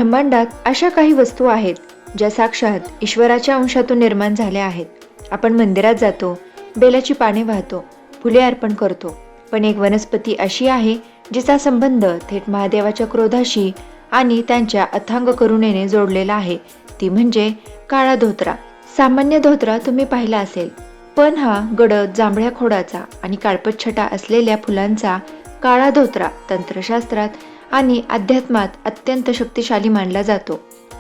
ब्रह्मांडात अशा काही वस्तू आहेत ज्या साक्षात ईश्वराच्या अंशातून निर्माण झाल्या आहेत. आपण मंदिरात जातो, बेलाची पाने वाहतो, फुले अर्पण करतो, पण एक वनस्पती अशी आहे जिचा संबंध थेट महादेवाच्या क्रोधाशी आणि त्यांच्या अथांग करुणेने जोडलेला आहे. ती म्हणजे काळा धोत्रा. सामान्य धोत्रा तुम्ही पाहिला असेल, पण हा गडद जांभळ्या खोडाचा आणि काळपट छटा असलेल्या फुलांचा काळा धोत्रा तंत्रशास्त्रात आणि अध्यात्मात अत्यंत शक्तिशाली मानला जातो.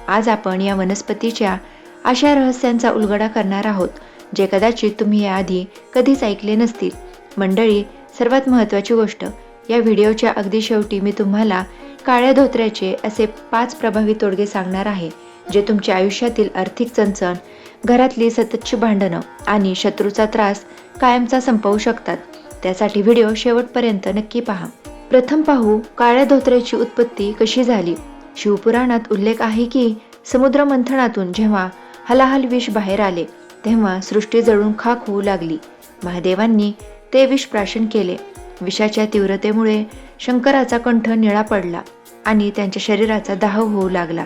आज आपण या वनस्पतीच्या अशा रहस्यांचा उलगडा करणार आहोत जे कदाचित तुम्ही याआधी कधीच ऐकले नसतील. मंडळी, सर्वात महत्त्वाची गोष्ट, या व्हिडिओच्या अगदी शेवटी मी तुम्हाला काळ्या धोत्र्याचे असे 5 प्रभावी तोडगे सांगणार आहे जे तुमच्या आयुष्यातील आर्थिक चणचण, घरातली सततची भांडणं आणि शत्रूचा त्रास कायमचा संपवू शकतात. त्यासाठी व्हिडिओ शेवटपर्यंत नक्की पहा. प्रथम पाहू काळ्या धोत्र्याची उत्पत्ती कशी झाली. शिवपुराणात उल्लेख आहे की समुद्र मंथनातून जेव्हा हलाहल विष बाहेर आले तेव्हा सृष्टी जळून खाक होऊ लागली. महादेवांनी ते विष प्राशन केले. विषाच्या तीव्रतेमुळे शंकराचा कंठ निळा पडला आणि त्यांच्या शरीराचा दाह होऊ लागला.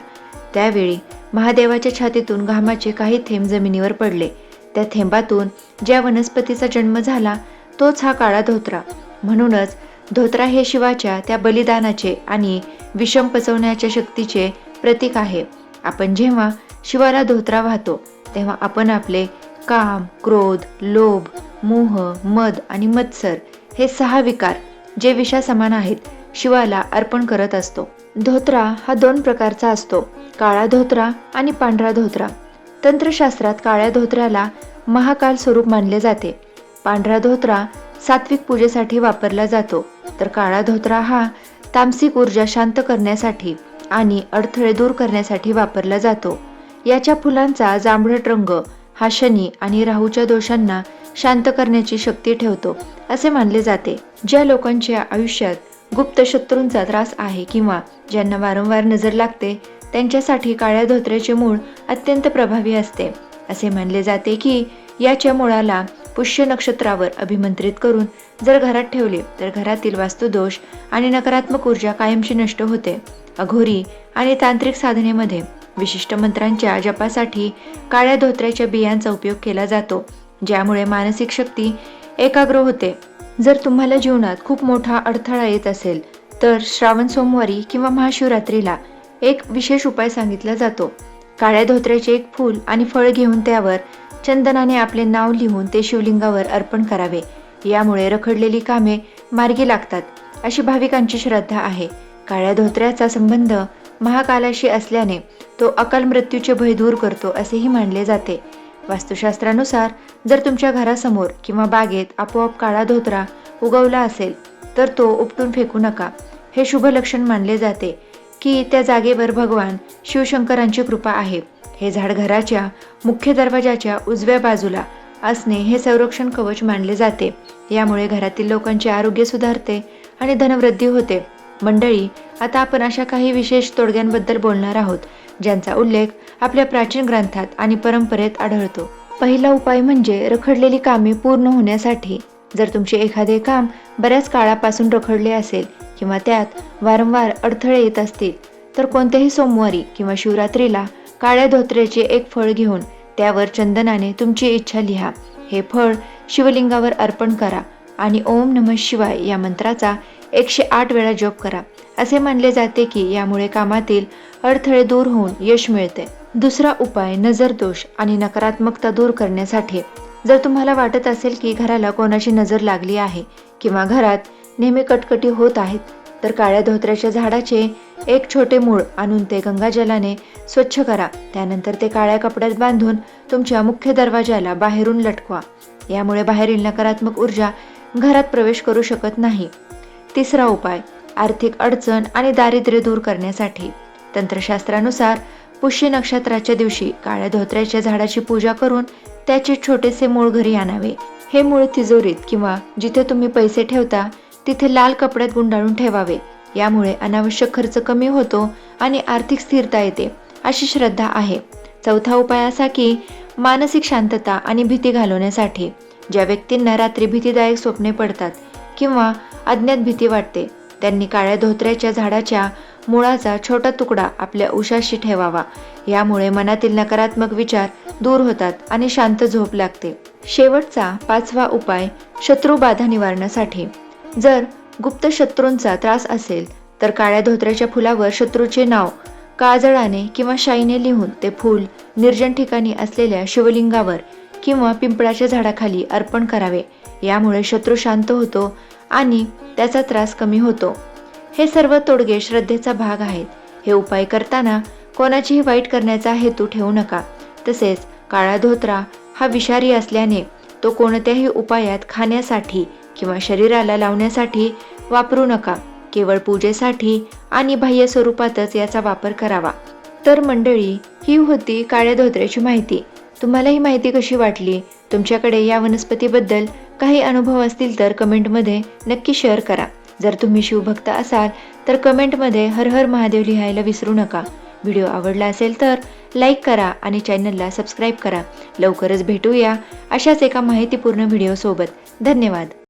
त्यावेळी महादेवाच्या छातीतून घामाचे काही थेंब जमिनीवर पडले. त्या थेंबातून ज्या वनस्पतीचा जन्म झाला तोच हा काळा धोत्रा. म्हणूनच धोत्रा हे शिवाच्या त्या बलिदानाचे आणि विषम पचवण्याच्या शक्तीचे प्रतीक आहे. आपण जेव्हा शिवाला धोत्रा वाहतो तेव्हा आपण आपले काम, क्रोध, लोभ, मोह, मद आणि मत्सर हे 6 विकार जे विषासमान आहेत शिवाला अर्पण करत असतो. धोत्रा हा 2 प्रकारचा असतो, काळा धोत्रा आणि पांढरा धोत्रा. तंत्रशास्त्रात काळ्या धोत्र्याला महाकाल स्वरूप मानले जाते. पांढरा धोत्रा सात्विक पूजेसाठी वापरला जातो, तर काळा धोत्रा हा तामसिक ऊर्जा शांत करण्यासाठी आणि अडथळे दूर करण्यासाठी वापरला जातो. याच्या फुलांचा जांभळट रंग हा शनी आणि राहूच्या दोषांना शांत करण्याची शक्ती ठेवतो असे मानले जाते. ज्या लोकांच्या आयुष्यात गुप्त शत्रूंचा त्रास आहे किंवा ज्यांना वारंवार नजर लागते त्यांच्यासाठी काळ्या धोत्र्याचे मूळ अत्यंत प्रभावी असते. असे मानले जाते की याच्या मुळाला पुष्य नक्षत्रावर अभिमंत्रित करून जर घरात ठेवले तर घरातील वास्तुदोष आणि नकारात्मक ऊर्जा कायमची नष्ट होते. अघोरी आणि तांत्रिक साधनेमध्ये विशिष्ट मंत्रांच्या जपासाठी काळ्या धोत्र्याच्या बियांचा उपयोग केला जातो, ज्यामुळे मानसिक शक्ती एकाग्र होते. जर तुम्हाला जीवनात खूप मोठा अडथळा येत असेल तर श्रावण सोमवारी किंवा महाशिवरात्रीला एक विशेष उपाय सांगितला जातो. काळ्या धोत्र्याचे एक फूल आणि फळ घेऊन त्यावर चंदनाने आपले नाव लिहून ते शिवलिंगावर अर्पण करावे. यामुळे रखडलेली कामे मार्गी लागतात अशी भाविकांची श्रद्धा आहे. काळ्या धोत्र्याचा संबंध महाकालाशी असल्याने तो अकाल मृत्यूचे भय दूर करतो असेही मानले जाते. वास्तुशास्त्रानुसार जर तुमच्या घरासमोर किंवा बागेत आपोआप काळा धोत्रा उगवला असेल तर तो उपटून फेकू नका. हे शुभ लक्षण मानले जाते की त्या जागेवर भगवान शिवशंकरांची कृपा आहे. हे झाड घराच्या मुख्य दरवाजाच्या उजव्या बाजूला असणे हे संरक्षण कवच मानले जाते. यामुळे घरातील लोकांचे आरोग्य सुधारते आणि धनवृद्धी होते. मंडळी, आता आपण अशा काही विशेष तोडग्यांबद्दल बोलणार आहोत ज्यांचा उल्लेख आपल्या प्राचीन ग्रंथात आणि परंपरेत आढळतो. पहिला उपाय म्हणजे रखडलेली कामे पूर्ण होण्यासाठी. जर तुमचे एखादे काम बऱ्याच काळापासून रखडले असेल किंवा त्यात वारंवार अडथळे येत असतील तर कोणत्याही सोमवारी किंवा शिवरात्रीला काळ्या धोत्र्याचे एक फळ घेऊन त्यावर चंदनाने तुमची इच्छा लिहा. हे फळ शिवलिंगावर अर्पण करा आणि ओम नमः शिवाय या मंत्राचा 108 वेळा जप करा. असे मानले जाते की यामुळे कामातील अडथळे दूर होऊन यश मिळते. दुसरा उपाय नजर दोष आणि नकारात्मकता दूर करण्यासाठी. जर तुम्हाला वाटत असेल की घराला कोणाची नजर लागली आहे किंवा घरात नेहमी कटकटी होत आहेत तर काळ्या धोत्र्याच्या झाडाचे एक छोटे मूळ आणून ते गंगाजलाने स्वच्छ करा. त्यानंतर ते काळ्या कपड्यात बांधून तुमच्या मुख्य दरवाजाला बाहेरून लटकवा. यामुळे बाहेरील नकारात्मक ऊर्जा घरात प्रवेश करू शकत नाही. तिसरा उपाय आर्थिक अडचण आणि दारिद्र्य दूर करण्यासाठी. तंत्रशास्त्रानुसार पुष्य नक्षत्राच्या दिवशी काळ्या धोत्र्याच्या झाडाची पूजा करून त्याचे छोटेसे मूळ घरी आणावे. हे मूळ तिजोरीत किंवा जिथे तुम्ही पैसे ठेवता तिथे लाल कपड्यात गुंडाळून ठेवावे. यामुळे अनावश्यक खर्च कमी होतो आणि आर्थिक स्थिरता येते अशी श्रद्धा आहे. चौथा उपाय असा की मानसिक शांतता आणि भीती घालवण्यासाठी. ज्या व्यक्तींना रात्री भीतीदायक स्वप्ने पडतात किंवा अज्ञात भीती वाटते त्यांनी काळ्या धोत्र्याच्या झाडाच्या मुळाचा छोटा तुकडा आपल्या उशाशी ठेवावा. यामुळे मनातील नकारात्मक विचार दूर होतात आणि शांत झोप लागते. शेवटचा 5वा उपाय शत्रुबाधा निवारणासाठी. जर गुप्त शत्रूंचा त्रास असेल तर काळ्या धोत्र्याच्या फुलावर शत्रूचे नाव काजळाने किंवा शाईने लिहून ते फूल निर्जन ठिकाणी असलेल्या शिवलिंगावर किंवा पिंपळाच्या झाडाखाली अर्पण करावे. यामुळे शत्रू शांत होतो आणि त्याचा त्रास कमी होतो. हे सर्व तोडगे श्रद्धेचा भाग आहेत. हे उपाय करताना कोणाचीही वाईट करण्याचा हेतू ठेवू नका. तसेच काळा धोत्रा हा विषारी असल्याने तो कोणत्याही उपायात खाण्यासाठी किंवा शरीराला लावण्यासाठी वापरू नका. केवळ पूजेसाठी आणि बाह्य स्वरूपातच याचा वापर करावा. तर मंडळी, ही होती काळ्या धोत्र्याची माहिती. तुम्हाला ही माहिती कशी वाटली? तुमच्याकडे या वनस्पतीबद्दल काही अनुभव असतील तर कमेंटमध्ये नक्की शेअर करा. जर तुम्ही शिवभक्त असाल तर कमेंटमध्ये हर हर महादेव लिहायला विसरू नका. व्हिडिओ आवडला असेल तर लाईक करा आणि चॅनलला सबस्क्राईब करा. लवकरच भेटूया अशाच एका माहितीपूर्ण व्हिडिओसोबत. धन्यवाद.